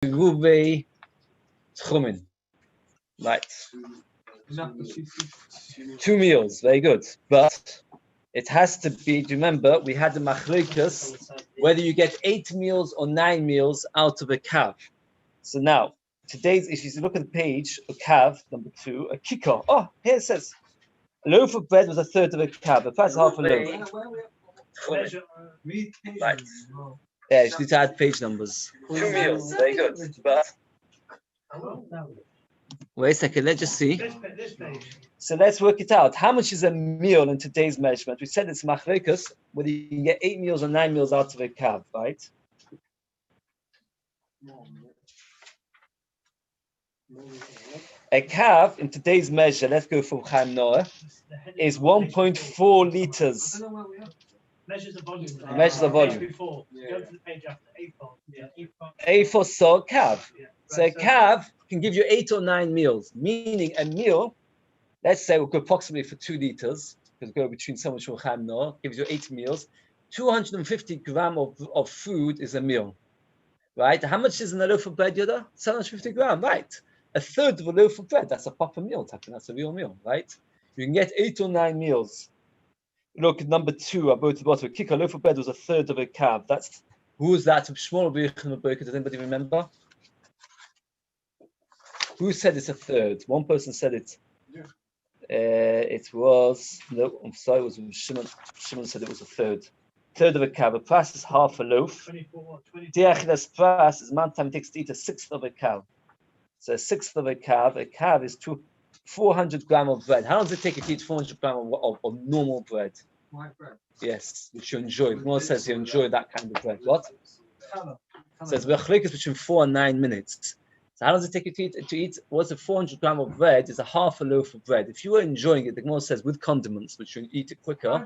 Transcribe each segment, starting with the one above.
Eiruvin Tchumen. Right. 2 meals, very good. But it has to be, do you remember, we had the machlokas, whether you get 8 meals or 9 meals out of a kav. So now, today's, if you look at the page, a kav, number 2, a kikar. Oh, here it says, a loaf of bread was a third of a kav. The price is half a loaf. Right. Yeah, you need to add page numbers. 2 meals, very good. But wait a second, let's just see. So let's work it out. How much is a meal in today's measurement? We said it's machlokas, whether you can get 8 meals or 9 meals out of a kav, right? A kav in today's measure, let's go from Chaim Noah, is 1.4 liters. Measures the volume. Measures the volume. Before. Go to the page after A4. A4 so kav. So a kav can give you 8 or 9 meals, meaning a meal, let's say we'll go approximately for 2 liters, because go between so much Chaim Noah, gives you 8 meals. 250 grams of food is a meal, right? How much is in a loaf of bread, Yehuda? 750 grams, right? A third of a loaf of bread, that's a proper meal, that's a real meal, right? You can get 8 or 9 meals. Look at number 2, above the bottom. A loaf of bread was a third of a kav. That's who's that? Does anybody remember? Who said it's a third? One person said it. Yeah. It was no. I'm sorry. It was Shimon. Shimon said it was a third. Third of a kav. A price is half a loaf. Diachidas price is amount of time it takes to eat a sixth of a kav. So a sixth of a kav. A kav is 400 grams of bread. How long does it take you to eat 400 grams of normal bread? White bread. Yes, which you enjoy. More says you enjoy that kind of bread. What? So it's between 4 and 9 minutes. So how long does it take you to eat? What's a 400 grams of bread? Is a half a loaf of bread. If you were enjoying it, the Gemara says with condiments, which you eat it quicker.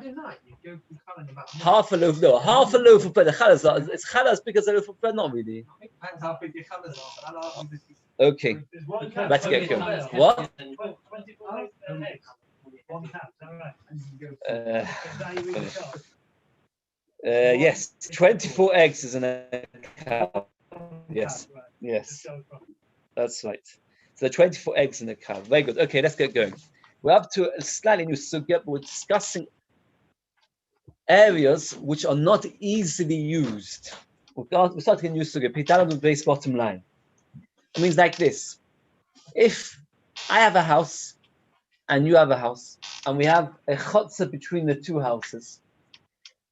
Half a loaf, no, half a loaf of bread. The challah is challah as big as a loaf of bread, not really. Depends how big your challah is. Okay, let's get going. What? 24 eggs. 1 cup, Yes, 24 eggs is in a cow. Yes, yes, that's right. So 24 eggs in a cow. Very good. Okay, let's get going. We're up to a slightly new subject. We're discussing areas which are not easily used. We're starting a new subject. Pay down the base bottom line. It means like this. If I have a house and you have a house, and we have a chotzer between the 2 houses,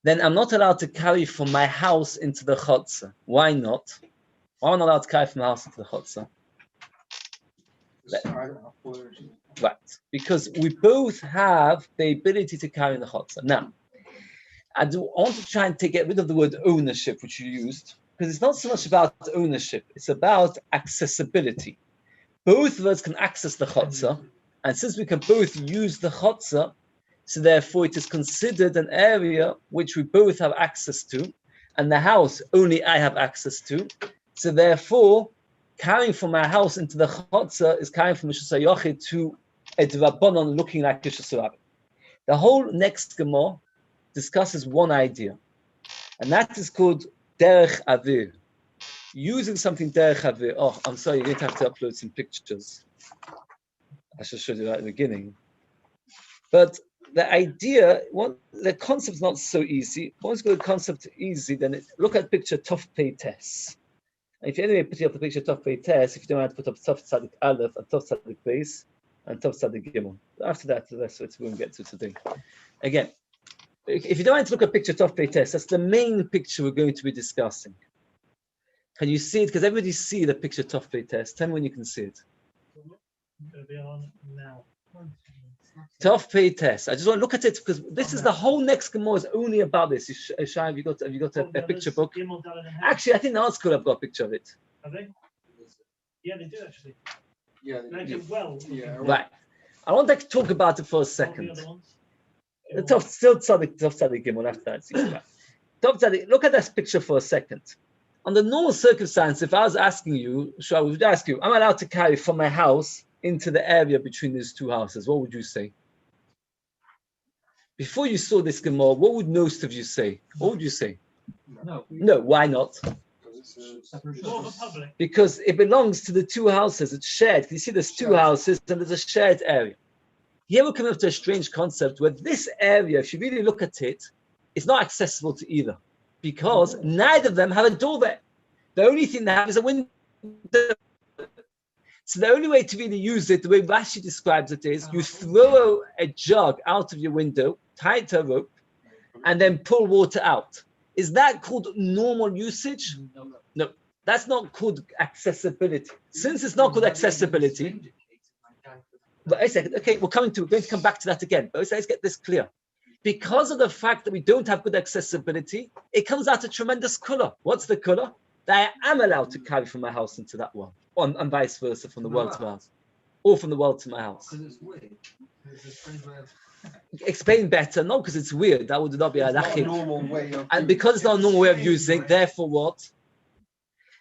then I'm not allowed to carry from my house into the chotzer. Why not? Why am I not allowed to carry from the house into the chotzer? Right, because we both have the ability to carry in the chotzer. Now, I want to try and get rid of the word ownership, which you used, because it's not so much about ownership, it's about accessibility. Both of us can access the chotzer, and since we can both use the chotzer, so therefore it is considered an area which we both have access to, and the house only I have access to. So therefore, carrying from my house into the chotzer is carrying from Rishus HaYochid to a D'Rabbanan looking like Rishus HaRabbi. The whole next Gemara discusses one idea, and that is called Derech Avir. Using something Derech Avir. Oh, I'm sorry, you're going to have to upload some pictures. I should show you that at the beginning. But the idea, the concept's not so easy. Once you go to the concept easy, then look at picture Tov Pei Tes. And if you anyway put up the picture Tov Pei Tes, if you don't have to put up Tov Tzadik Aleph and Tov Tzadik Beis and Tov Tzadik Gimel. After that, the rest of it we won't get to today. Again, if you don't want to look at picture Tov Pei Tes, that's the main picture we're going to be discussing. Can you see it? Because everybody see the picture Tov Pei Tes. Tell me when you can see it. It'll be on now. Tov Pei Tes. I just want to look at it because this is the whole next Gemara is only about this. Shai, have you got a picture book? Actually, I think the art school have got a picture of it. Have they? Yeah, they do actually. Yeah. Right. I want to talk about it for a second. Still Tzadik Gimel after that. Tov Tzadik. Look at this picture for a second. Under normal circumstances, if I was asking you, Shai, would ask you, am I allowed to carry from my house into the area between these 2 houses? What would you say? Before you saw this Gemara, what would most of you say? What would you say? No. No, why not? Because More of a public. because it belongs to the two houses. It's shared. You see, there's two houses and there's a shared area. Here we're coming up to a strange concept where this area, if you really look at it, it's not accessible to either, because neither of them have a door there. The only thing they have is a window. So the only way to really use it, the way Rashi describes it, is you throw a jug out of your window, tie it to a rope, and then pull water out. Is that called normal usage? No, that's not called accessibility. Since it's not called accessibility, but a second, okay, we're going to come back to that again. But let's get this clear. Because of the fact that we don't have good accessibility, it comes out a tremendous color. What's the color? That I am allowed to carry from my house into that world, and vice versa, from the world to my house, or from the world to my house. Because it's weird. It's a strange way of. Explain better, not because it's weird. That would not be a It's not a normal way of. and because it's not a normal way of using, therefore what?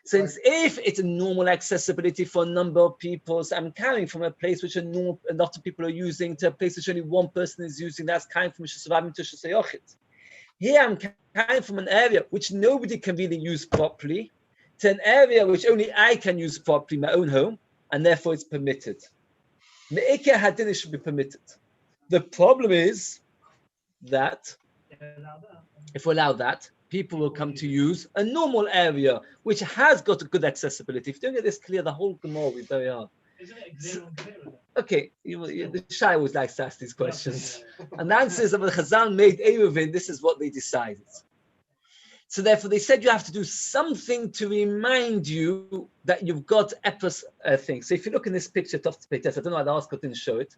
Since if it's a normal accessibility for a number of people, so I'm carrying from a place which a lot of people are using to a place which only one person is using, that's carrying from Shusavim to Shusayochit. Here I'm carrying from an area which nobody can really use properly to an area which only I can use properly, my own home, and therefore it's permitted. Me'ikeh hadin should be permitted. The problem is that if we allow that, people will come to use a normal area which has got a good accessibility. If you don't get this clear, the whole Gemara will be very hard. Isn't it clear and clear? Okay, the Shai always likes to ask these questions. And the answer is that when Chazal made Eiruvin, this is what they decided. So therefore, they said you have to do something to remind you that you've got epis thing. So if you look in this picture, top to page, I don't know why the article didn't show it.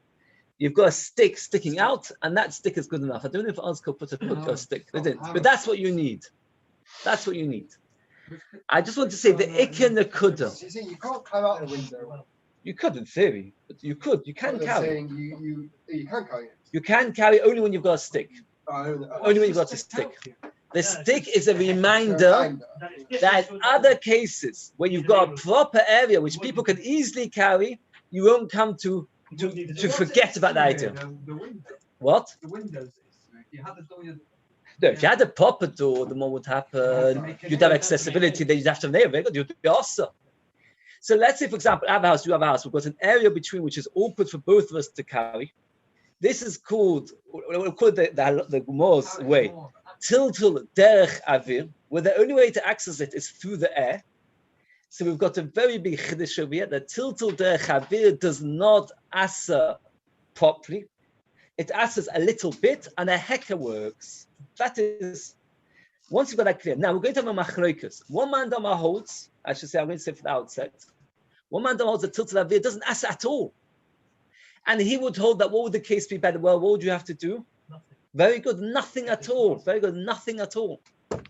You've got a stick sticking out, and that stick is good enough. I don't know if Ansco put a stick. They didn't, but that's what you need. That's what you need. I just want to say the Ikka Nakuda. You see, you can't climb out the window. You could, in theory, but you could. You can They're carry. saying you can carry it. You can carry only when you've got a stick. Only when you've got a stick. The stick is a reminder that in other cases where you've got a proper area which people can easily carry, you won't come to forget about the idea. The window. What? The windows. You had the door. No, if you had a proper door, then what would happen? You'd have accessibility, then you'd have to have an area, you'd be awesome. So let's say, for example, I have a house, you have a house, we've got an area between which is awkward for both of us to carry. This is called, we'll call it the Gemara's way, tiltul derech avir, where the only way to access it is through the air. So we've got a very big chiddush over here. The tiltul derech avir does not asa properly. It asks a little bit, and a hecker works. That is, once you've got that clear. Now we're going to have a machlokas. One man dama holds, I should say, I'm going to say from the outset, one man dama holds a tiltul avir, doesn't asa at all. And he would hold that, what would the case be better? Well, what would you have to do? Nothing. Very good, nothing at all. Very good, nothing at all.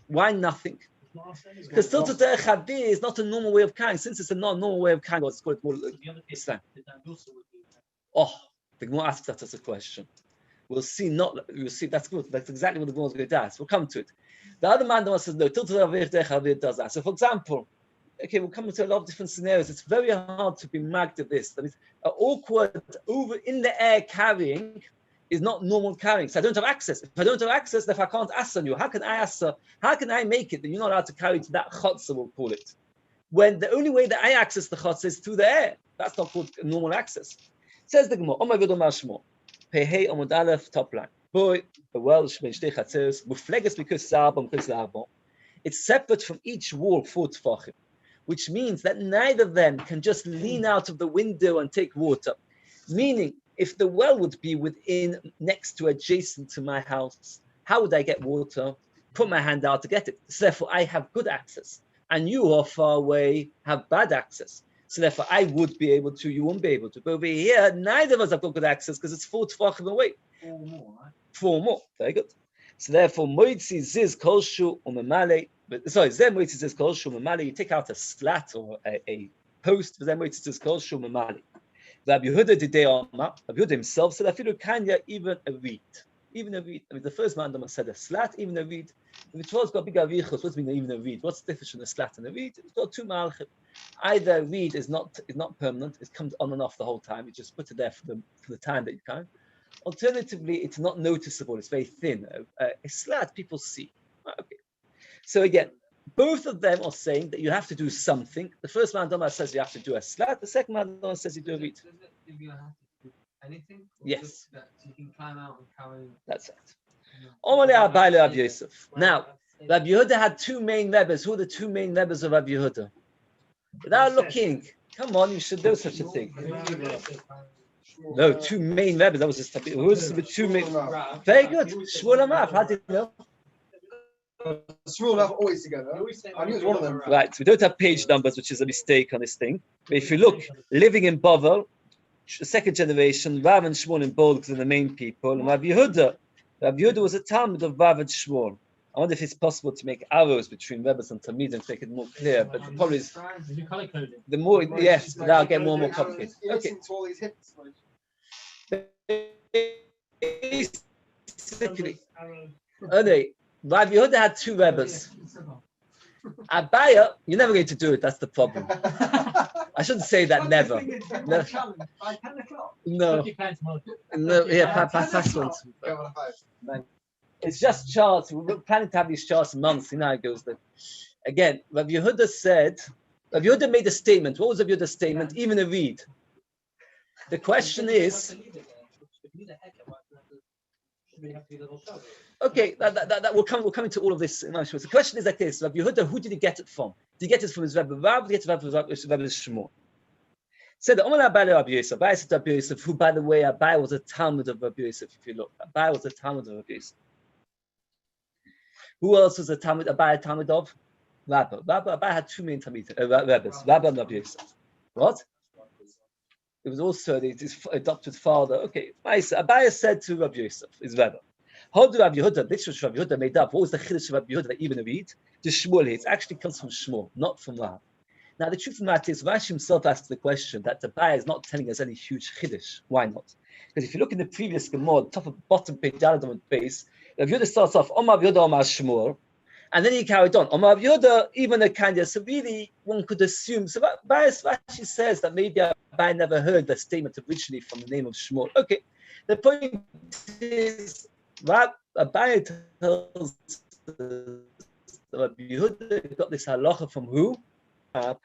Why nothing? Because tiltul derech avir is not a normal way of carrying. Since it's not a normal way of carrying, let's call it more Islam. Oh, the Gemara asks that as a question. We'll see. We'll see. That's good. That's exactly what the Gemara is going to ask. We'll come to it. The other man says no. Tiltul derech avir does that. So, for example, okay, we'll come to a lot of different scenarios. It's very hard to be magged at this. That means an awkward over in the air carrying is not normal carrying. So I don't have access. If I don't have access, then if I can't ask on you, how can I ask? How can I make it that you're not allowed to carry to that chotzer, we'll call it? When the only way that I access the chotzer is through the air. That's not called normal access. Says the Gemara, Omar Vidor Mashmo, Pehei Omud Aleph, top line. Boy, the Welsh, Shtei Chatzeres, Mufleges because Sabam, it's separate from each wall, 4 tefachim, which means that neither of them can just lean out of the window and take water. Meaning, if the well would be next to, adjacent to my house, how would I get water? Put my hand out to get it. So therefore, I have good access. And you who are far away have bad access. So therefore, I would be able to, you won't be able to. But over here, neither of us have got good access because it's 4 tefachim away. 4 more, right? 4 more. Very good. So therefore, moitzi ziz kolshu umemale. Zem moitzi ziz kolshu umemale. You take out a slat or a post. Zem moitzi ziz kolshu umemale. Rabbi Yehuda did Rabbi Yehuda himself said, "Afilu kanya, even a reed, even a reed." I mean, the first man said a slat, even a reed. Which was got big avichos. What's mean even a reed? What's the difference between a slat and a reed? It's got 2 malachim. Either a reed is not permanent; it comes on and off the whole time. You just put it there for the time that you can. Alternatively, it's not noticeable. It's very thin. A slat people see. Okay. So again, both of them are saying that you have to do something. The first man Dama says you have to do a slat. The second man Dama says you do a reed. Does it give you have to do anything? Or Yes. just that you can climb out and carry. That's it. Omali Abai Rabbi Yosef. Now, Rabbi Yehuda had two main rebbes. Who are the two main rebbes of Rabbi Yehuda? Without looking, come on, you should know such a thing. No, two main rebbes. That was just who was the two main? Very good. Shmuel and Rav. How did you know? Shmuel and Rav always together. I knew it was one of them. Right. We don't have page numbers, which is a mistake on this thing. But if you look, living in Bovel, second generation, Rav and Shmuel in both are the main people, and Rabbi Yehuda. Rabbi Yehuda was a Talmud of Rav and Shmuel. I wonder if it's possible to make arrows between rebbes and Talmidim to make it more clear. But the problem is, the more, yes, that'll get more and more complicated. Okay. To all these hits. Basically, anyway, Rabbi Yehuda had two rebbes. Abaya, you're never going to do it. That's the problem. I shouldn't say that. Never. No. No. No. Yeah, pass on. It's just charts. We're planning to have these charts months. You know how it goes. Again, Rabbi Yehuda said. Rabbi Yehuda made a statement. What was Rabbi Yehuda's statement? Even a reed. The question is. Okay, that will come into all of this. The question is like this: Rabbi Yehuda, who did he get it from? Did he get it from his Rebbe Rav? Did he get it from his Rebbe Shmuel? Said the Omer Abai Rabbi Yosef. Abai said Rabbi Yosef, who, by the way, Abai was a Talmud of Rabbi Yosef. If you look, Abai was a Talmud of Rabbi Yosef. Who else was a Talmud? Abai a Talmud of Rabbi. Abai had two main Talmidim, Rebbes, Rabbi and Rabbi Yosef. What? It was also his adopted father. Okay, Abai said to Rabbi Yosef, his Rebbe. How do Rabbi Yehuda, this was Rabbi Yehuda made up. What was the chiddush of Rabbi Yehuda that even read? The Shmuel here. It actually comes from Shmuel, not from Rav. Now, the truth of the matter is, Rashi himself asked the question that the Abai is not telling us any huge chiddush. Why not? Because if you look in the previous Gemara, top of bottom page, down on the base, Rabbi Yehuda starts off, Omar Rabbi Yehuda, Omar Shmuel, and then he carried on. Omar Rabbi Yehuda, even a kind of, so really, one could assume, so Rashi says that maybe Abai never heard the statement originally from the name of Shmuel. Okay, the point is, Abai tells Rabbi Yehuda got this halacha from who? Like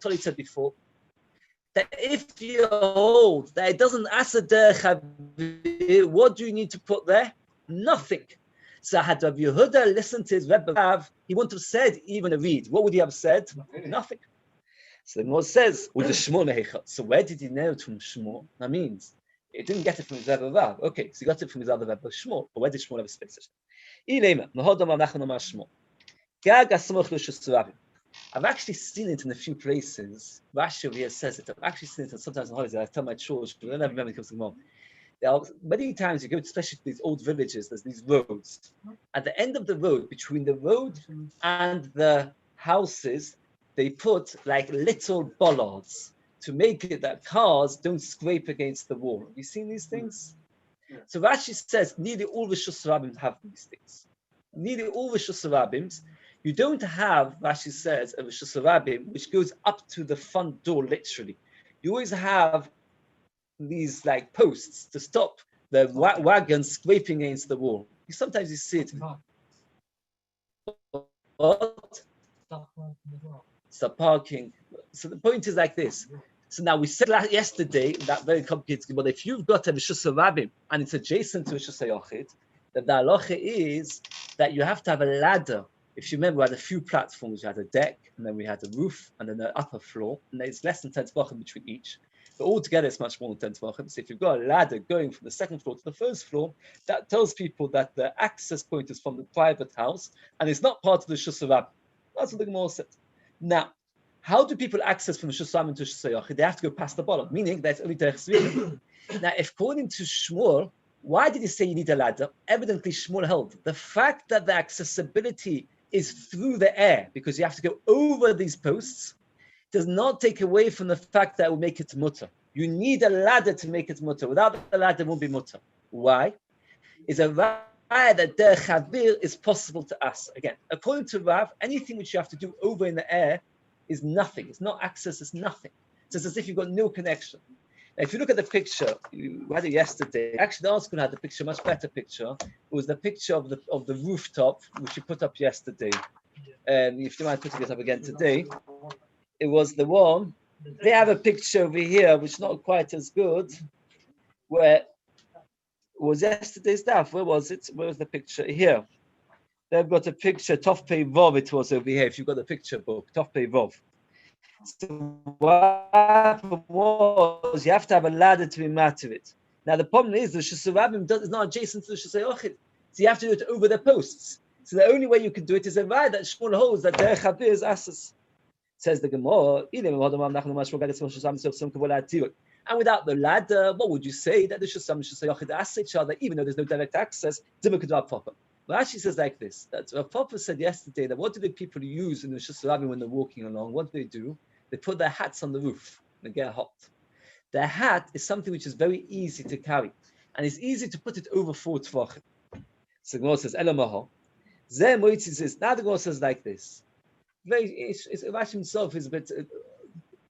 Toli said before, that if you hold that it doesn't answer the what do you need to put there? Nothing. So had Rabbi Yehuda listened to his Rebbe Rav, he wouldn't have said even a reed. What would he have said? Nothing. So the Gemara says, with the Shmuel. So where did he know it from Shmuel? That means he didn't get it from his Rebbe Rav. Okay, so he got it from his other Rebbe Shmuel. But where did Shmuel have a space? I've actually seen it in a few places. Rashi over here says it. I've actually seen it sometimes on holidays. I tell my children, but I never remember it comes to Gemara. There are many times you go, especially to these old villages, there's these roads. At the end of the road, between the road and the houses, they put like little bollards to make it that cars don't scrape against the wall. Have you seen these things? So Rashi says, nearly all Rishus Rabbim have these things. Nearly all Rishus Rabbim, you don't have, Rashi says, a Rishus Rabbim which goes up to the front door, literally. You always have these like posts to stop the wagons scraping against the wall. Sometimes you see it. What? Stop parking. So the point is like this. So now we said yesterday that very complicated, but if you've got a Rishus Rabbim and it's adjacent to Rishus Yochid, then the halacha is that you have to have a ladder. If you remember, we had a few platforms. We had a deck, and then we had a roof, and then the upper floor, and it's less than 10 tefachim between each. But altogether, it's much more than 10 tefachim. So if you've got a ladder going from the second floor to the first floor, that tells people that the access point is from the private house, and it's not part of the Rishus Rabbim. That's what the Gemara said. Now, how do people access from Rishus Rabbim to Rishus Yochid? They have to go past the bottom, meaning that's only derech tzvila. Now, if according to Shmuel, why did he say you need a ladder? Evidently, Shmuel held the fact that the accessibility is through the air, because you have to go over these posts, does not take away from the fact that it will make it mutter. You need a ladder to make it mutter. Without the ladder, it won't be mutter. Why? It's a raya that derech havir is possible to us. Again, according to Rav, anything which you have to do over in the air is nothing. It's not access, it's nothing. So it's as if you've got no connection. If you look at the picture, we had it yesterday. Actually, the article had the picture, much better picture. It was the picture of the rooftop, which you put up yesterday. And if you mind putting it up again today, it was the one. They have a picture over here, which is not quite as good. Where was yesterday's stuff? Where was it? Where was the picture? Here. They've got a picture. Tofpei Vov. It was over here. If you've got the picture book, Tofpei Vov. So what happened was you have to have a ladder to be mad to it. Now the problem is the Shusarabim is not adjacent to the Shusayochid, so you have to do it over the posts. So the only way you can do it is a ride that Shmuel holds that Derech Habir is Asas. Says the Gemara. And without the ladder, what would you say that the Shusayochid ask each other, even though there's no direct access? Dimmer could do proper. Rashi says like this: that Rav Papa said yesterday that what do the people use in the Shusarabim when they're walking along? What do? They put their hats on the roof and they get hot. The hat is something which is very easy to carry, and it's easy to put it over 4 tvachim. So the Gemara says, "Elamaho." Zeh says. Now the Gemara says like this. Rashi himself is a bit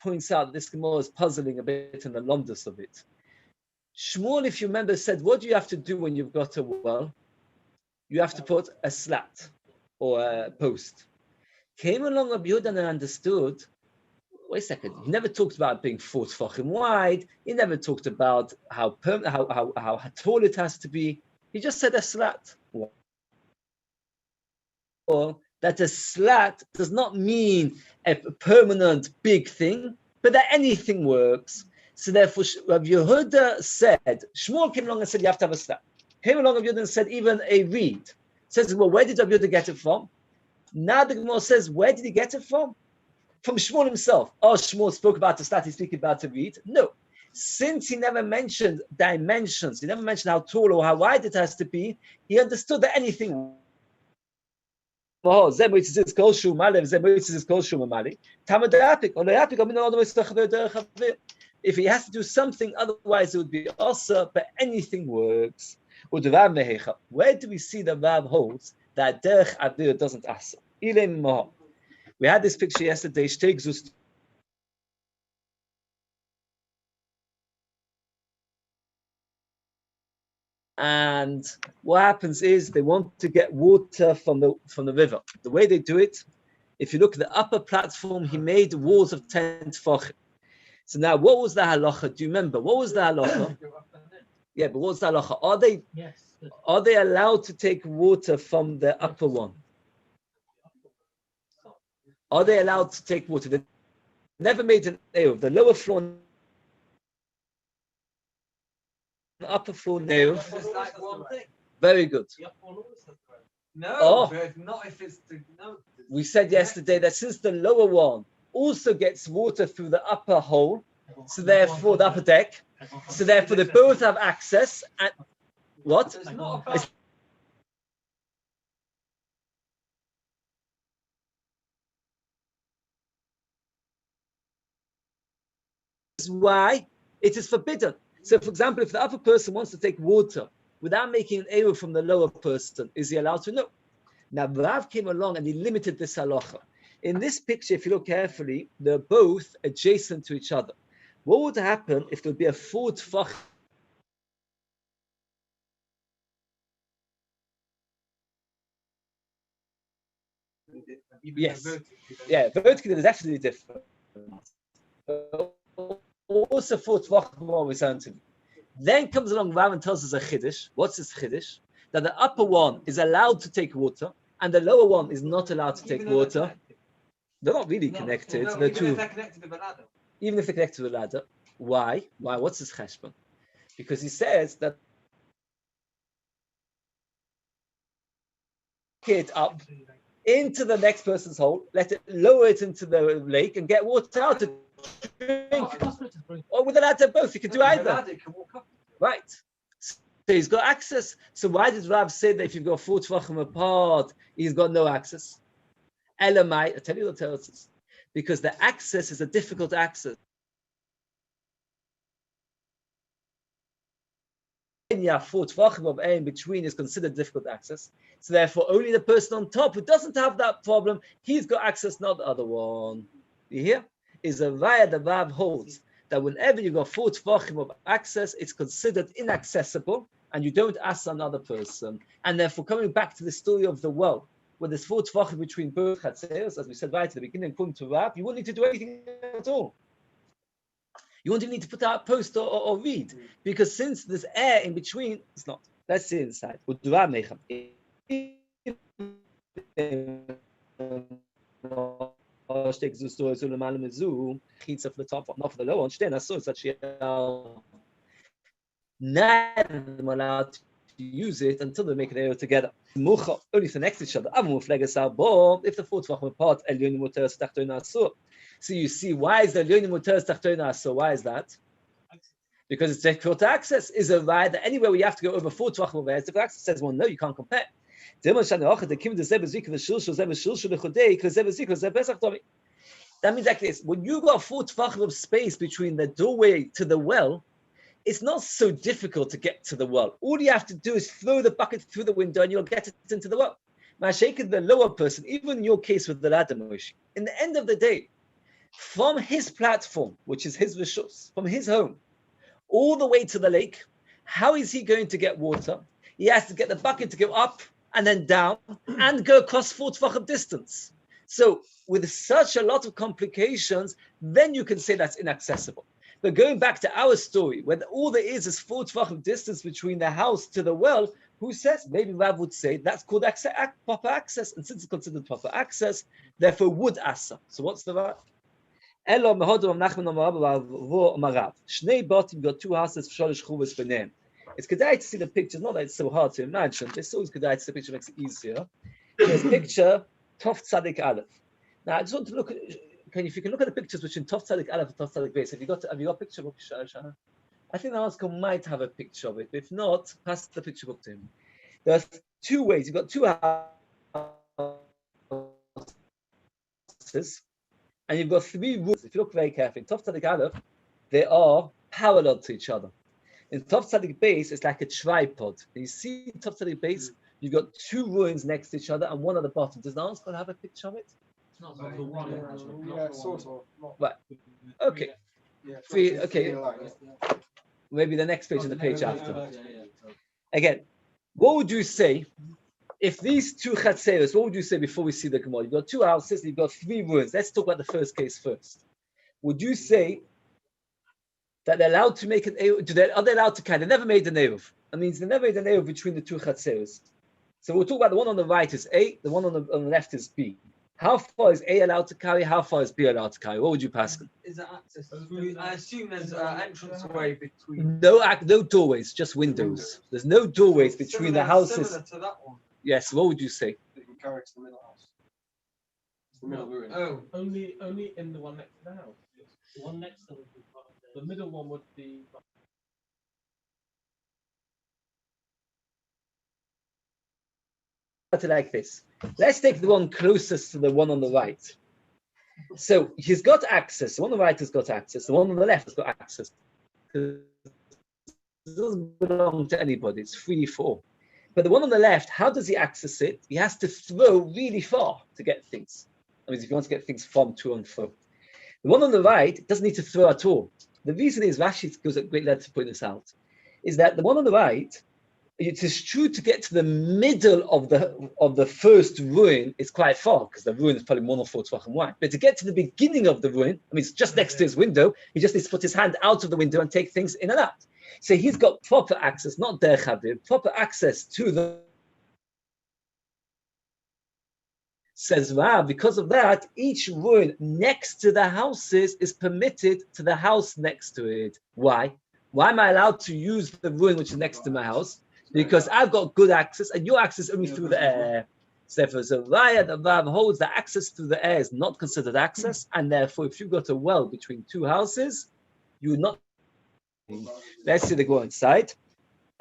points out that this Gemara is puzzling a bit in the lomdus of it. Shmuel, if you remember, said, "What do you have to do when you've got a well? You have to put a slat or a post." Came along Rabbi Yehuda and understood. Wait a second. He never talked about being 4 tefachim wide. He never talked about how tall it has to be. He just said a slat. Or that a slat does not mean a permanent big thing, but that anything works. So therefore, Rabbi Yehuda said, Shmuel came along and said you have to have a slat. Came along Rabbi Yehuda and said even a reed. Says, well, where did Rabbi Yehuda get it from? Now the Gemara says, where did he get it from? From Shmuel himself. Oh, Shmuel spoke about the stat, he's speaking about a reed. No. Since he never mentioned dimensions, he never mentioned how tall or how wide it has to be, he understood that anything. If he has to do something, otherwise it would be also, but anything works. Where do we see the Rav holds that Derech Abir doesn't asa? We had this picture yesterday. And what happens is they want to get water from the river. The way they do it, if you look at the upper platform, he made walls of 10 tefachim. So now, what was the halacha? Do you remember? What was the halacha? Yeah, but what's the halacha? Are they allowed to take water from the upper one? Are they allowed to take water? They never made an Eiruvin. The lower floor, the upper floor, Eiruvin. Very good. No, but not if it's no. We said yesterday that since the lower one also gets water through the upper hole, so therefore the upper deck, so therefore they both have access. And what? Why it is forbidden. So, for example, if the upper person wants to take water without making an Eiruvin from the lower person, is he allowed to? No. Now, Rav came along and he limited this halacha. In this picture, if you look carefully, they're both adjacent to each other. What would happen if there would be a 4 tefach? Yes. Yeah, vertically is definitely different. Also 4 tefach more to. Then comes along Rav and tells us a chiddush. What's this chiddush? That the upper one is allowed to take water and the lower one is not allowed to take water. They're not really connected. No, they're even two. if they're connected with a ladder. Even if they're connected with a ladder. Why? What's his cheshbon? Because he says that it up into the next person's hole, let it lower it into the lake and get water out to drink. Or with a ladder, both. You can do either. Right. So he's got access. So why did Rav say that if you go 4 tefachim apart, he's got no access? Elamai, I tell you what tells us. Because the access is a difficult access. Yeah, 4 tefachim of A in between is considered difficult access. So therefore, only the person on top who doesn't have that problem, he's got access, not the other one. You hear? Is a raya the Rav holds that whenever you've got 4 tvachim of access, it's considered inaccessible, and you don't ask another person. And therefore, coming back to the story of the well, where there's 4 tvachim between both chatzeros, as we said right at the beginning, according to Rav, you won't need to do anything at all. You won't even need to put out a post or read, because since there's air in between, it's not. Let's see inside. Steht so so normal mit so heats of the top not for the low and stehen so such not allowed to use it until they make it all together. Only to next to each other. If the 4 tvachim apart, so you see, why is the Elyonim Muteres Tachtona so? Why is that? Because it's difficult to access. Is a right that anywhere we have to go over 4 tvachim over it's difficult access. Says, well, no, you can't compare. That means like this: when you got 4 tvachim of space between the doorway to the well, it's not so difficult to get to the well. All you have to do is throw the bucket through the window, and you'll get it into the well. Mashayk, the lower person, even in your case with the ladder, Moshe, in the end of the day, from his platform, which is his rishus, from his home, all the way to the lake, how is he going to get water? He has to get the bucket to go up and then down and go across 4 tvachim distance. So with such a lot of complications, then you can say that's inaccessible. But going back to our story, when all there is 4 tvachim distance between the house to the well, who says? Maybe Rav would say that's called proper access. And since it's considered proper access, therefore would asa. So what's the Rav? Elo mehodom Nachman Marav. Shnei batim got 2 houses sholish chuvas b'neim. It's kedai to see the pictures. Not that it's so hard to imagine. It's always kedai to see the picture, makes it easier. There's picture Tov Tzadik Aleph. Now I just want to look at. If you can look at the pictures between Tov Tzadik Aleph and Tov Tzadik Beis. Have you got a picture book, Shana? I think the Alaska might have a picture of it. But if not, pass the picture book to him. There's 2 ways. You've got 2 houses. And you've got 3 rooms. If you look very carefully, in Tov Tzadik Aleph, they are parallel to each other. In Tov Tzadik Beis, it's like a tripod. And you see in Tov Tzadik Beis, you've got 2 ruins next to each other and one at the bottom. Does the answer have a picture of it? It's not the one. Yeah, sort of. Right. Okay. Yeah, okay. Maybe the next page and the page after. Again, what would you say if these 2 chatzeros, what would you say before we see the Gemara? You've got 2 houses, you've got 3 ruins. Let's talk about the first case first. Would you say that they're allowed to make an Eiruvin? Are they allowed to carry? They never made an Eiruvin. That means they never made an Eiruvin between the 2 chatzeros. So we'll talk about the one on the right is A, the one on the left is B. How far is A allowed to carry? How far is B allowed to carry? What would you pass? Is that access through? I assume there's an entrance way between. No doorways, just windows. There's no doorways between the houses. Similar to that one. Yes. What would you say? You can carry it to the middle house. It's the middle ruin. Oh, Only in the one next to the house. The one next to the middle one would be. Like this. Let's take the one closest to the one on the right. So he's got access. The one on the right has got access. The one on the left has got access. It doesn't belong to anybody. It's free for all. But the one on the left, how does he access it? He has to throw really far to get things. I mean, if he wants to get things from to and fro. The one on the right doesn't need to throw at all. The reason is, Rashi goes at great length to point this out, is that the one on the right, it is true to get to the middle of the first ruin is quite far, because the ruin is probably more than 4 tvachim wide. But to get to the beginning of the ruin, I mean, it's just next to his window, he just needs to put his hand out of the window and take things in and out. So he's got proper access, not der chavir, proper access to the. Says Rav, because of that, each ruin next to the houses is permitted to the house next to it. Why? Why am I allowed to use the ruin which is next to my house? Because I've got good access, and your access only through the air. So if there's a raya, the Rav holds that access through the air is not considered access, and therefore, if you've got a well between 2 houses, you would not. Let's see the go inside.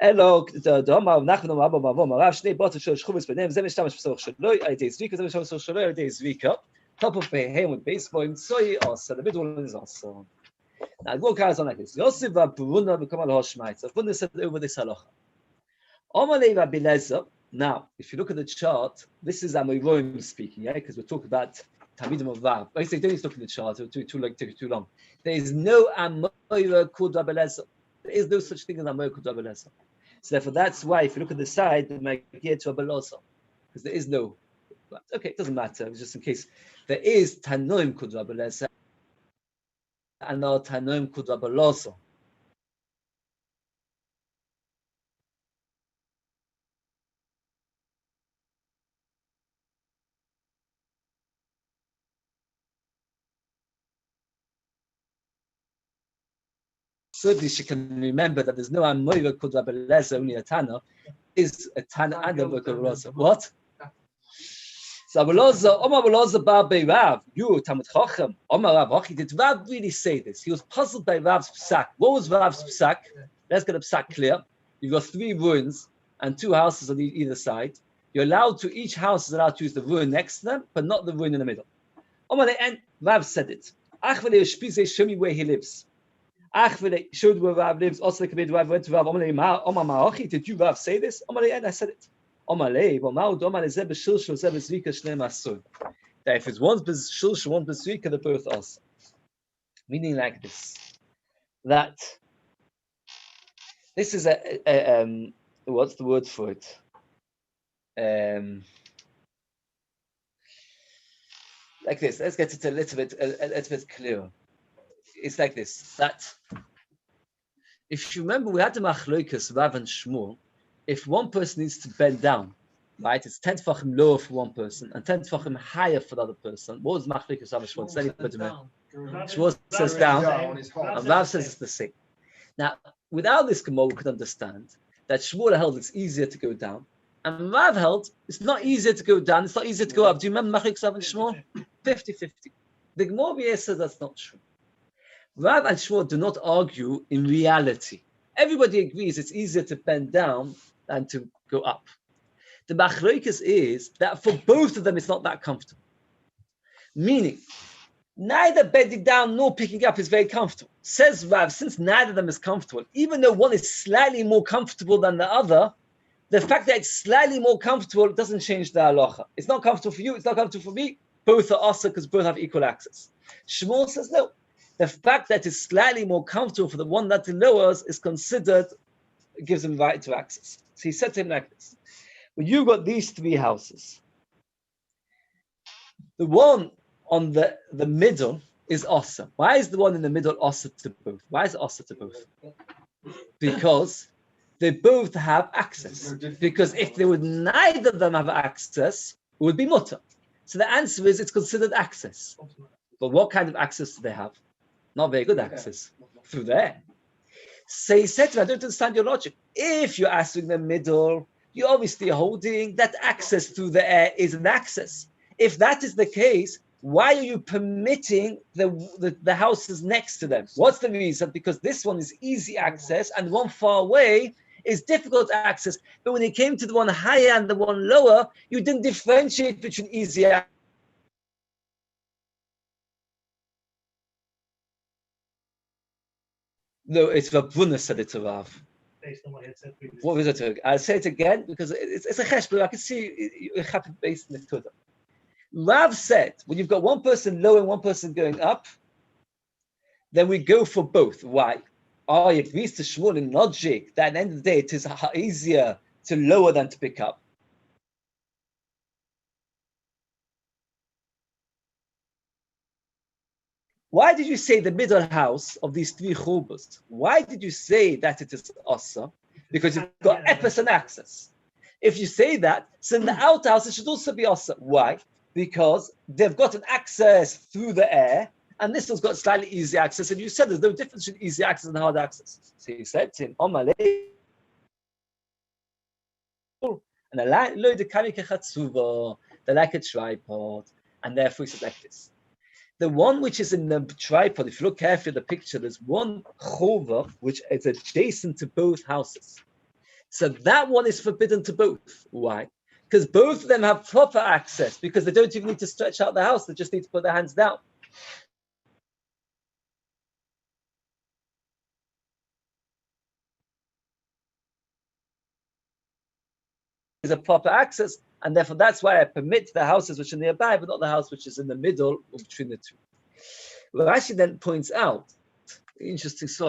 Hello, the Doma of Nachman Rav Shnei Botter Shel Shchuvis B'Neim Zeh Mishtamesh B'Sorach Shaloi Alidei Zvika Zeh Mishtamesh B'Sorach Shaloi Alidei Zvika. Top of Behem with baseball in Soy also. The middle one is also. Now the go carries on like this. Yosef Bruna become al Hoshmaitz. Bruna said over this halacha. Omalei Rabbi Lezer. Now, if you look at the chart, this is Amorim speaking, yeah, because we're talking about Tamidim of Vav. I say, don't look in the chart, take too long. There is no Amoira called Rabbi Eliezer. There is no such thing as Amoira called Rabbi Eliezer. So therefore, that's why if you look at the side, they might get to Rabbi Eliezer. Because there is no. Okay, it doesn't matter, it's just in case. There is Tanoim called Rabbi Eliezer and no Tanoim called Rabbi Eliezer. Certainly, she can remember that there's no Amoira called Rabbi Eliezer, only a Tana. Is a Tana and a Rabbi Eliezer. What? So Rabbi Eliezer, Omar Rabbi Eliezer bar bei Rav, you Talmid Chacham, Omar Rav, okay, did Rav really say this? He was puzzled by Rav's psak. What was Rav's psak? Let's get the psak clear. You've got 3 ruins and 2 houses on either side. You're allowed to, each house is allowed to use the ruin next to them, but not the ruin in the middle. Omar the end, Rav said it. Achvele Shpize, show me where he lives. Achvele showed where Rav lives. Also, the Rav went to Rav. Omar Ma'achi, did you Rav say this? Omar the end, I said it. That if it's one's b'shilshul, one's b'zrika, they're both us. Meaning like this, that this is a what's the word for it? Like this. Let's get it a little bit clearer. It's like this, that if you remember, we had the machlokas Rav and Shmuel. If one person needs to bend down, right, it's 10 tefachim lower for one person and 10 tefachim higher for the other person. What was machlokas Rav and Shmuel? Shmuel says down, and Rav says it's the same. Now, without this Gemara, we could understand that Shmuel held it's easier to go down, and Rav held it's not easier to go down, it's not easier to go up. Do you remember machlokas Rav and Shmuel? 50-50. The Gemara says that's not true. Rav and Shmuel do not argue in reality. Everybody agrees it's easier to bend down than to go up. The machlokas is that for both of them it's not that comfortable. Meaning, neither bending down nor picking up is very comfortable. Says Rav, since neither of them is comfortable, even though one is slightly more comfortable than the other, the fact that it's slightly more comfortable doesn't change the halacha. It's not comfortable for you, it's not comfortable for me. Both are asa because both have equal access. Shmuel says no. The fact that it's slightly more comfortable for the one that lowers is considered, gives him right to access. So he said to him like this: well, you've got these 3 houses. The one on the middle is asa. Why is the one in the middle asa to both? Why is it asa to both? Because they both have access. Because if they would neither of them have access, it would be mutter. So the answer is it's considered access. But what kind of access do they have? Not very good access. Through there. So he said to me, I don't understand your logic. If you're asking the middle, you're obviously holding that access through the air is an access. If that is the case, why are you permitting the houses next to them? What's the reason? Because this one is easy access and one far away is difficult access. But when it came to the one higher and the one lower, you didn't differentiate between easy access. No, it's Rabbuna said it to Rav. Based on what he had said previously. What was it? I'll say it again because it's a chesh, but I can see it happened based on the Tudah. Rav said, when you've got one person low and one person going up, then we go for both. Why? Oh, he agrees to Shmuel in logic that at the end of the day it is easier to lower than to pick up. Why did you say the middle house of these 3 chubas? Why did you say that it is asa? Because you've got epis and access. If you say that, so in the outhouse it should also be asa. Why? Because they've got an access through the air, and this one's got slightly easy access. And you said there's no difference between easy access and hard access. So you said to him, Omale, and they're like a tripod, and therefore he said like this. The one which is in the tripod, if you look carefully at the picture, there's one chuva which is adjacent to both houses. So that one is forbidden to both. Why? Because both of them have proper access, because they don't even need to stretch out the house, they just need to put their hands down. There's a proper access, And therefore, that's why I permit the houses which are nearby, but not the house which is in the middle or between the two. Rashi then points out, interesting, so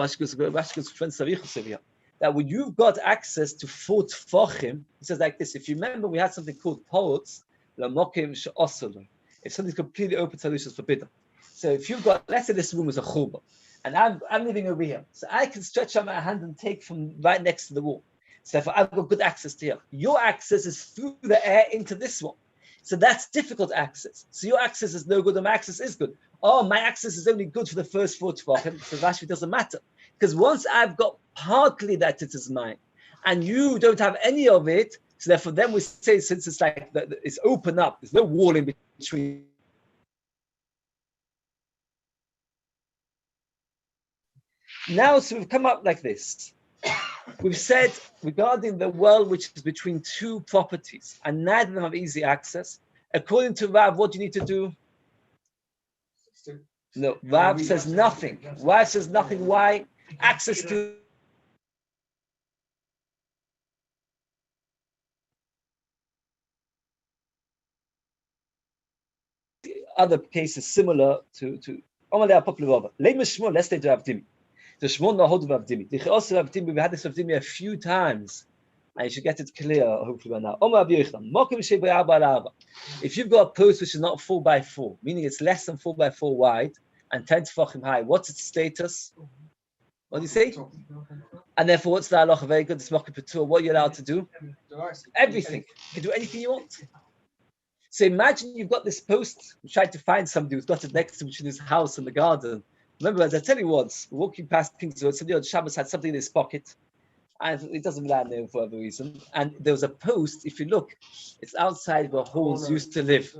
that when you've got access to 4 tfachim, he says like this: if you remember, we had something called poets, if something's completely open to is forbidden. So if you've got, let's say this room is a chuba, and I'm living over here, so I can stretch out my hand and take from right next to the wall. So therefore, I've got good access to here. Your access is through the air into this one. So that's difficult access. So your access is no good, and my access is good. Oh, my access is only good for the first 4 tvachim. So Rashi doesn't matter. Because once I've got partly that it is mine, and you don't have any of it, so therefore then we say, since it's like, it's open up, there's no wall in between. Now, so we've come up like this. We've said regarding the well which is between 2 properties, and neither of them have easy access. According to Rav, what do you need to do? No, Rav says nothing. Rav says nothing. Why? Access to other cases similar to let's say to Avdimi. The Shmon no hold of Avdimi. The also Avdimi, we had this Avdimi a few times. And you should get it clear, hopefully by now. If you've got a post which is not 4 by 4, meaning it's less than 4 by 4 wide and 10 tefachim high, what's its status? What do you say? And therefore, what's the halacha? Very good. It's mokim patur. What are you allowed to do? Everything. You can do anything you want. So imagine you've got this post. We tried to find somebody who's got it next to his house in the garden. Remember, as I tell you once, walking past King's Road, somebody on Shabbos had something in his pocket. And it doesn't land there for whatever reason. And there was a post, if you look, it's outside where Horns used to live,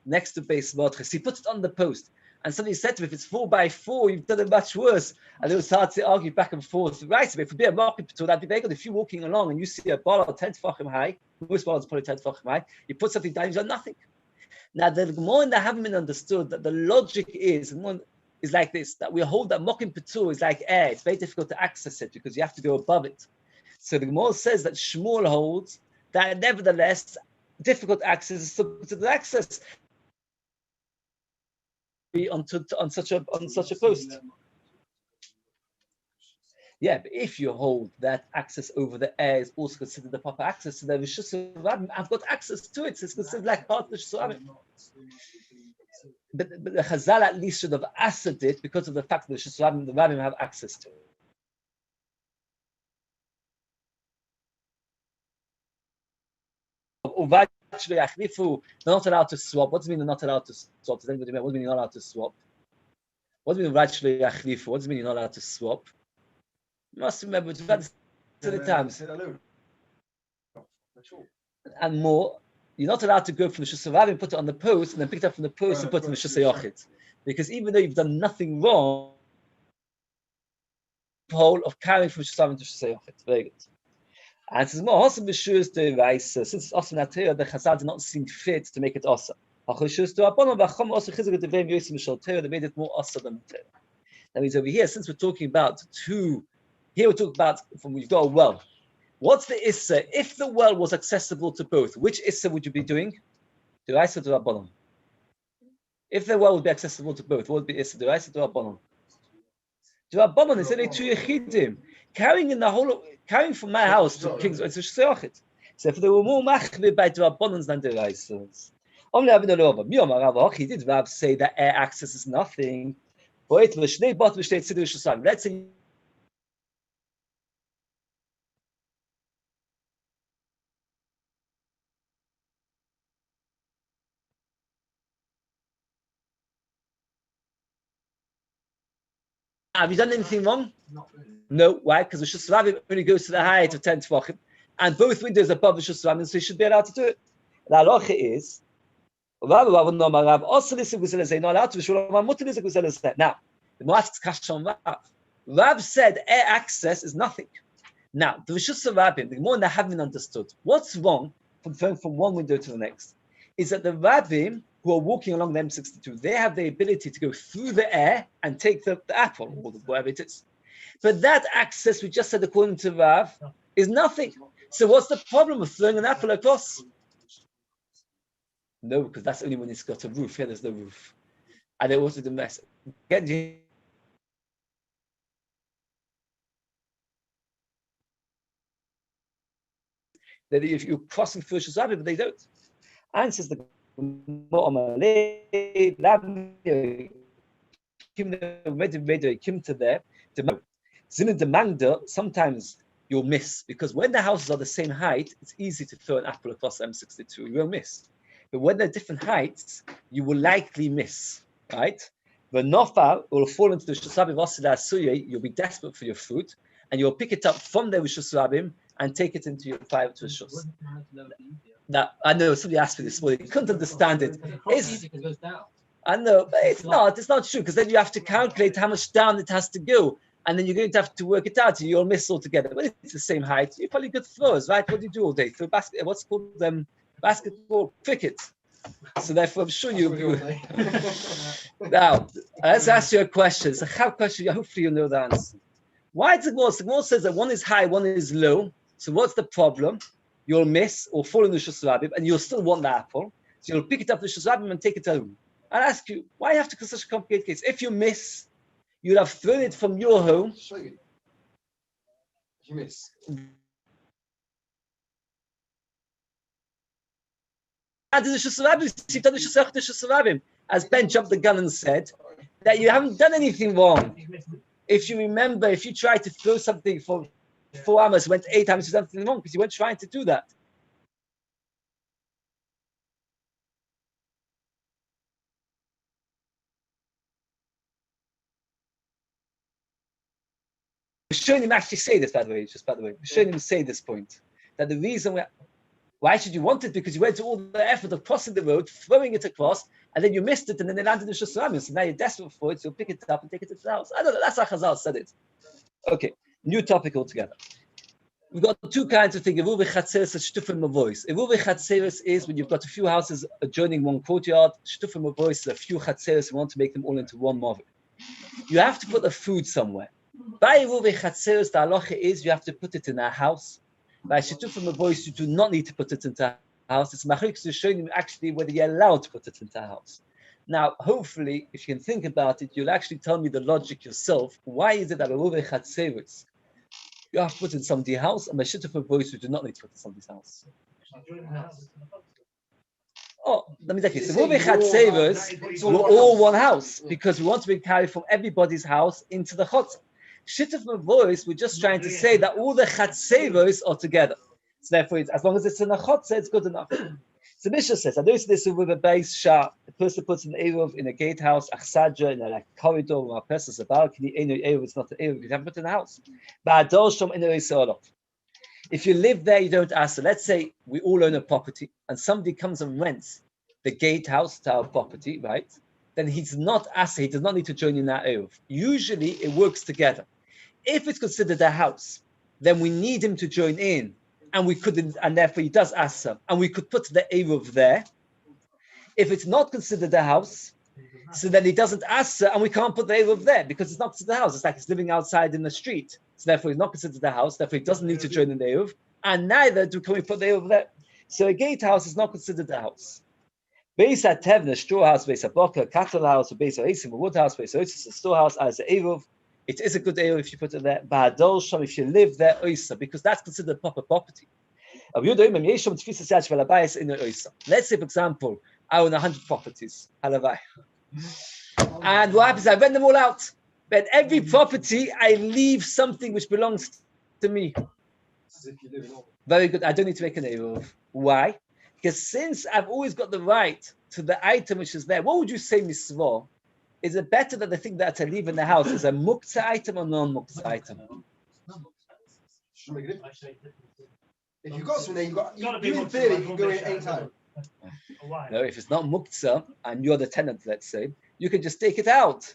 next to Beis Mordechai. He put it on the post. And somebody said to him, if it's 4 by 4, you've done it much worse. And they would start to argue back and forth. Right, so if it would be a market patur, that'd be very good. If you're walking along and you see a bottle 10 tefachim high, most bottles probably 10 tefachim high, you put something down, you've done nothing. Now, the Gemara and the haven't been understood that the logic is like this, that we hold that mokim patur is like air. It's very difficult to access it because you have to go above it. So the Gemara says that Shmuel holds that nevertheless, difficult access is still considered access on such a post. Yeah, but if you hold that access over the air is also considered the proper access, so there is just I've got access to it, so it's considered like part of the Shusarabim. But the Chazal at least should have answered it because of the fact that the Shusarabim, the Rabbim have access to it. They're not allowed to swap. What does it mean they're not allowed to swap? Does anybody remember? What does it mean you're not allowed to swap? What does it mean what does it mean you're not allowed to swap? You must remember, we've had this the times. And more, you're not allowed to go from the Shusarabim and put it on the post and then pick it up from the post and put it in the Shusayachit. Because even though you've done nothing wrong, the whole of carrying from Shusarabim to Shusayachit. Very good. And it says more awesome b'shuas de Raisa. Since it's awesome that the Chazal did not seem fit to make it awesome. They made it more awesome than the Torah. That means over here, since we're talking about here we're talking about from you've got a well. What's the issa? If the well was accessible to both, which issa would you be doing? De Raisa to Rabbanon. If the well would be accessible to both, what would be issa? De Raisa to Rabbanon. To Rabbanon is only 2 yechidim. Carrying from my house to King's, it's a shseachit. So if they were more machmir by Rabbanans than the Raisers. He did Rav say that air access is nothing. Let's say have you done anything wrong? No. Why? Because the Shusarabim only goes to the height of 10 tefachim, and both windows above the Shusarabim, so you should be allowed to do it. The halacha is not allowed to. Now, the Moatz Kashan Rav said air access is nothing. Now, the Shusarabim, the more than haven't understood what's wrong from going from one window to the next is that the Rabbim who are walking along the M62, they have the ability to go through the air and take the apple or whatever it is. But that access, we just said according to Rav, is nothing. So what's the problem of throwing an apple across? No, because that's only when it's got a roof. Here, there's no roof. And they also the mess. Again, that if you're crossing through Shushabim, but they don't. And says the Kim to there. Sometimes you'll miss because when the houses are the same height, it's easy to throw an apple across M62. You won't miss. But when they're different heights, you will likely miss, right? The Nofal will fall into the Shushabim Osida Suye. You'll be desperate for your food, and you'll pick it up from the Shushabim and take it into your private Rishus. Now, I know somebody asked me this morning, you couldn't understand it. I know, but it's not true, because then you have to calculate how much down it has to go, and then you're going to have to work it out, and you'll miss altogether. But it's the same height. You're probably good throwers, right? What do you do all day? Throw what's called basketball, cricket. So therefore, I'm sure you. Now, let's ask you a question. It's a hard question. Hopefully, you know the answer. Why is it worse? The Gemara says that one is high, one is low. So what's the problem? You'll miss or fall in the Shushabim, and you'll still want the apple. So you'll pick it up the Shushabim and take it home. I'll ask you, why do you have to do such a complicated case? If you miss, you'll have thrown it from your home. You miss. As Ben jumped the gun and said, that you haven't done anything wrong. If you remember, if you try to throw something for 4 hours, went 8 times, there's nothing wrong because you weren't trying to do that. Rishonim actually say this, by the way. Rishonim say this point, that the reason why should you want it? Because you went to all the effort of crossing the road, throwing it across, and then you missed it, and then they landed in Shushabim. So now you're desperate for it, so you'll pick it up and take it to the house. I don't know, that's how Chazal said it. Okay, new topic altogether. We've got 2 kinds of things. Eruv Chatzeres and Shtufim Mavois. Eruv Chatzeres is when you've got a few houses adjoining one courtyard. Shtufim Mavois is a few Chatzeres. You want to make them all into one Mavoi. You have to put the food somewhere. By Eruv Chatzeres, the halacha is you have to put it in a house. By Shtufim Mavois, you do not need to put it into a house. It's machlik to show you actually whether you're allowed to put it into a house. Now, hopefully, if you can think about it, you'll actually tell me the logic yourself. Why is it that Eruv Chatzeres you have to put in somebody's house, and by Shtufim Mavois, you do not need to put in somebody's house? Oh, let me take it. So Eruv Chatzeres were all one house because we want to be carried from everybody's house into the chotzer. Shtufim Mavois, we're just trying to say that all the Chatzeros are together. So therefore, as long as it's in a chotzer, it's good enough. So Mishnah says, I know this with a base shah. The person puts an Eruv in a gatehouse, achsadja, in a corridor, where a person's a balcony. Eruv, it's not an Eruv, you haven't put it in a house. If you live there, you don't ask. So let's say we all own a property, and somebody comes and rents the gatehouse to our property, right? Then he's not asked, he does not need to join in that Eruv. Usually, it works together. If it's considered a house, then we need him to join in, and we couldn't, and therefore he does ask him, and we could put the Eruv there. If it's not considered a house, so then he doesn't ask her, and we can't put the Eruv there because it's not considered a house. It's like he's living outside in the street, so therefore he's not considered a house. Therefore he doesn't need to join in the Eruv, and neither can we put the Eruv there. So a gatehouse is not considered a house. Beis HaTevna, straw house, Beis HaBoka, cattle house, Beis HaEsim, a wood house, Beis HaOtzis, a storehouse, as an Eruv. It is a good Eruv if you put it there. Ba'adol Sham, if you live there, Oisa, because that's considered proper property. Let's say, for example, I own 100 properties. And what happens? I rent them all out. But every property, I leave something which belongs to me. Very good. I don't need to make an Eruv. Why? Because since I've always got the right to the item which is there, what would you say, Misvah? Is it better that the thing that I leave in the house is a muktzah item or non-muktzah item? If you've got something there, you in theory, you can go in any time. No, if it's not muktzah and you're the tenant, let's say, you can just take it out.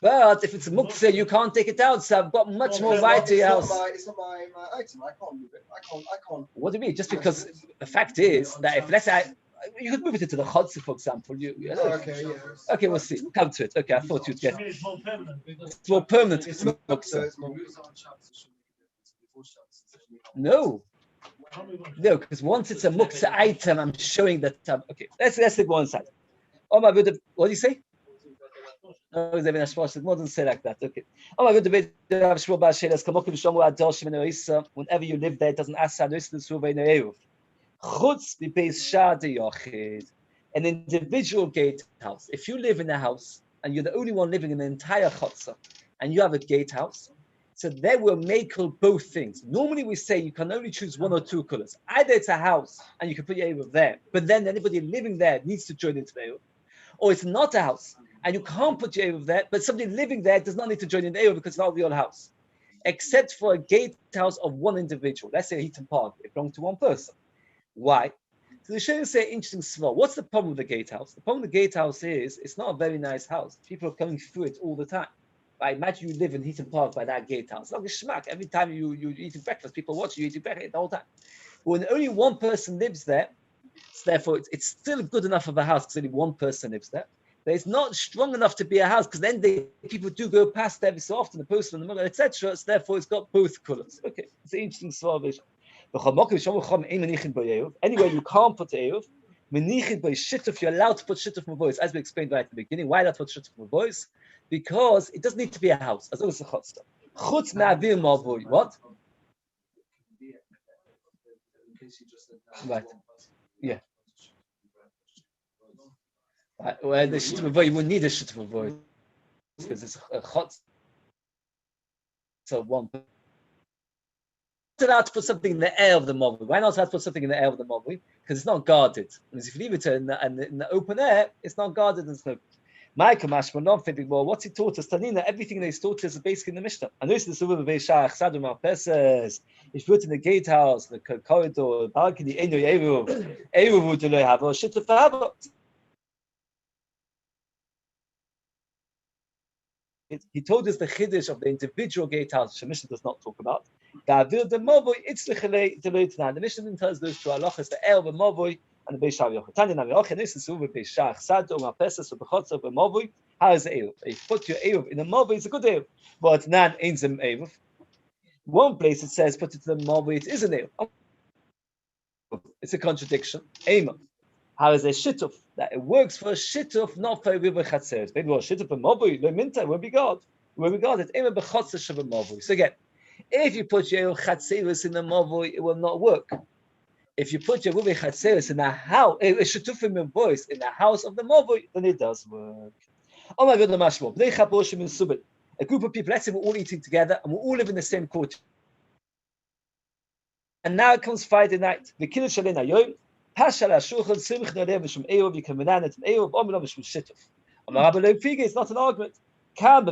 But if it's muktzah, you can't take it out, so I've got much more right to your house. It's not my item. I can't move it. I can't. What do you mean? Just because the fact is that if, let's say, you could move it into the chotzer, for example. Okay, yeah. Okay, we'll see. We'll come to it. Okay, I thought you'd get it. It's more permanent. It's more permanent if it's muktzah. No. No, because once it's a muktzah item, I'm showing that. Okay, let's take one side. Oh my God, what do you say? No, it doesn't say like that. Okay. Oh my God, whenever you live there, it doesn't ask an individual gatehouse. If you live in a house and you're the only one living in the entire chutzah, and you have a gatehouse, so there will make both things. Normally we say you can only choose one or two colors. Either it's a house and you can put your Eruv there, but then anybody living there needs to join into the Eruv. Or it's not a house and you can't put your Eruv there, but somebody living there does not need to join in the Eruv because it's not a real house. Except for a gatehouse of one individual. Let's say a Heaton Park, it belongs to one person. Why? So the Shiur say interesting small. What's the problem with the gatehouse? The problem with the gatehouse is it's not a very nice house. People are coming through it all the time. Right? Imagine you live in Heaton Park by that gatehouse. It's like a schmack. Every time you eating breakfast, people watch you eating breakfast the whole time. But when only one person lives there, so therefore it's still good enough of a house because only one person lives there. But it's not strong enough to be a house because then people do go past every so often, the postman, the mother, etc. So therefore it's got both colors. Okay, it's an interesting salvation. Anyway, you can't put Eruv. You're allowed to put shituf mavois, as we explained right at the beginning. Why not put shituf mavois? Because it doesn't need to be a house, as long as it's a chutzah. Chutz me'avir mavoi. What? Right. Yeah. Right. Well, the shituf mavoi, you wouldn't need a shituf mavoi because it's a chutzah. So one. Allowed to put something in the air of the mavoi. Why not allowed to put something in the air of the mavoi? Because it's not guarded. Because if you leave it in the open air, it's not guarded and it's no. Michael Mashma, not thinking, well, what's he taught us? Tanina, everything that he's taught us is basically in the Mishnah. And this is the Suva Beishach, Sadum Alpeses. If you put in the gatehouse, the corridor, the balcony, Eiruvin would have a shituf hava. He told us the chiddush of the individual gatehouse, which the Mishnah does not talk about. The Mishnah didn't tell us those two halachas, the air of the mavoi and the Beishar Yochel. Tanya Nami Yochel, this is Suva Beishach, Sadom Alpeses, Ubechotzav, and mavoi. How is the Eruv? If you put your Eruv in a mavoi, it's a good Eruv. But nan ain't some Eruv. One place it says put it to the mavoi, it is an Eruv. It's a contradiction. Amen. How is a shituf? That it works for a shituf, not for a river chatzeres. Maybe a shituf and mavoi, lo minta, won't be God. Won't be God. It's aiming bechotzer shav mavoi. So again, if you put your chatzeres in the mavoi, it will not work. If you put your river chatzeres in a house, a shitufim in voice in the house of the mavoi, then it does work. Oh my God, the mashmo. A group of people. Let's say we're all eating together and we all live in the same court. And now it comes Friday night. The kiddush shalin hayoim. Pashal hashulchan simch narev mishum Eruv. You can menanet an Eruv. Omelav mishum shituf. It's not an argument. If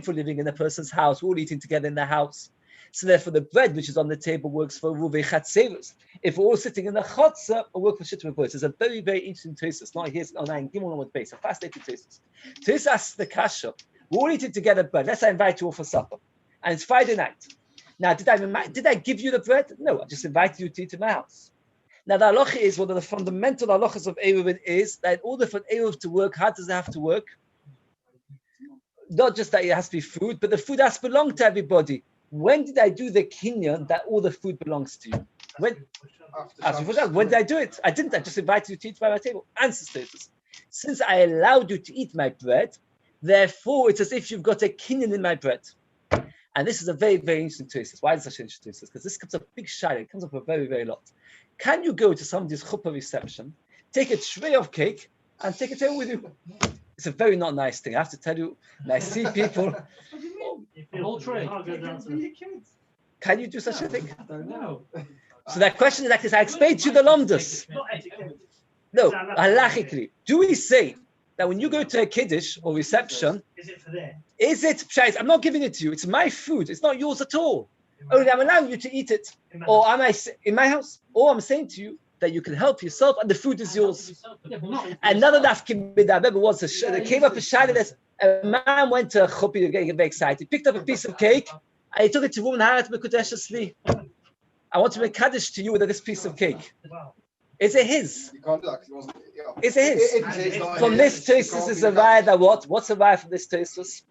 we're living in a person's house, we're all eating together in the house. So therefore, the bread which is on the table works for Ruvei Chatzeros. If we're all sitting in the Chotzer, it works for Shittim Voice. It's a very, very interesting thesis. Not here, on 9, give one base. A fascinating thesis. Thesis asks the kasha. We're all eating together bread. Let's say I invite you all for supper. And it's Friday night. Now, did I give you the bread? No, I just invited you to eat in my house. Now, the halacha is, one of the fundamental halachas of Eiruvin is that in order for Eruv to work, how does it have to work? Not just that it has to be food, but the food has to belong to everybody. When did I do the kinyan that all the food belongs to you? When did I do it? I didn't. I just invited you to eat by my table. Answer status. Since I allowed you to eat my bread, therefore it's as if you've got a kinyan in my bread. And this is a very, very interesting thesis. Why is it such an interesting thesis? Because this comes up big shayla. It comes up a very, very lot. Can you go to somebody's chuppah reception, take a tray of cake, and take it home with you? It's a very not nice thing. I have to tell you, and I see people. The whole tray. Can you do such a thing? I don't know. So that question is like this. I explained to you the lomdus. No, halachically, do we say that when you go to a kiddush or reception, is it for them? Is it pshayis? I'm not giving it to you. It's my food. It's not yours at all. Only I'm allowing you to eat it. Or am I in my house? Or I'm saying to you that you can help yourself and the food is yours. Another nafkim b'da once there came up a shayla. A man went to a chuppah getting very excited. He picked up a piece of cake and he took it to woman Harat Mekudeshasli. I want to make kaddish to you with this piece of cake. Is it his? You can't do that because it wasn't. Is it his? From this thesis is a raya that what? What's a raya from this thesis?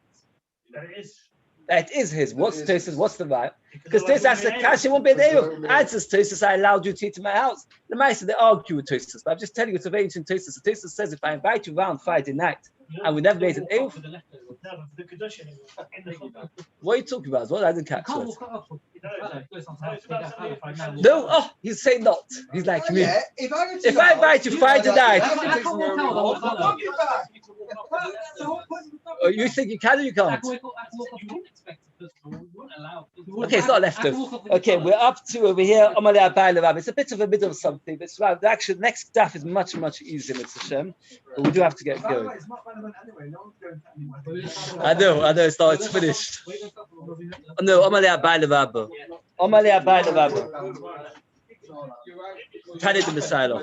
That it is. That is his. What's Tosis? What's the right? Because Tosis asks the Kasha won't be an Eruv. Answers Tosis, I allowed you to eat in my house. The Maisa, they argue with Tosis. But I'm just telling you, it's a very ancient Tosis. The Tosis says, if I invite you around Friday night and we never made an Eruv, what are you talking about? What I didn't catch it. No, oh, he's saying not. He's like me. Yeah, If I invite you Friday night, oh, you think you can or you can't? Okay, it's not left over. Okay, we're up to over here. It's a bit of a middle of something, but it's right. Actually, next stuff is much, much easier, Mr. Shem. But we do have to get going. I know, it's not, it's finished. No, Tani the Messiah.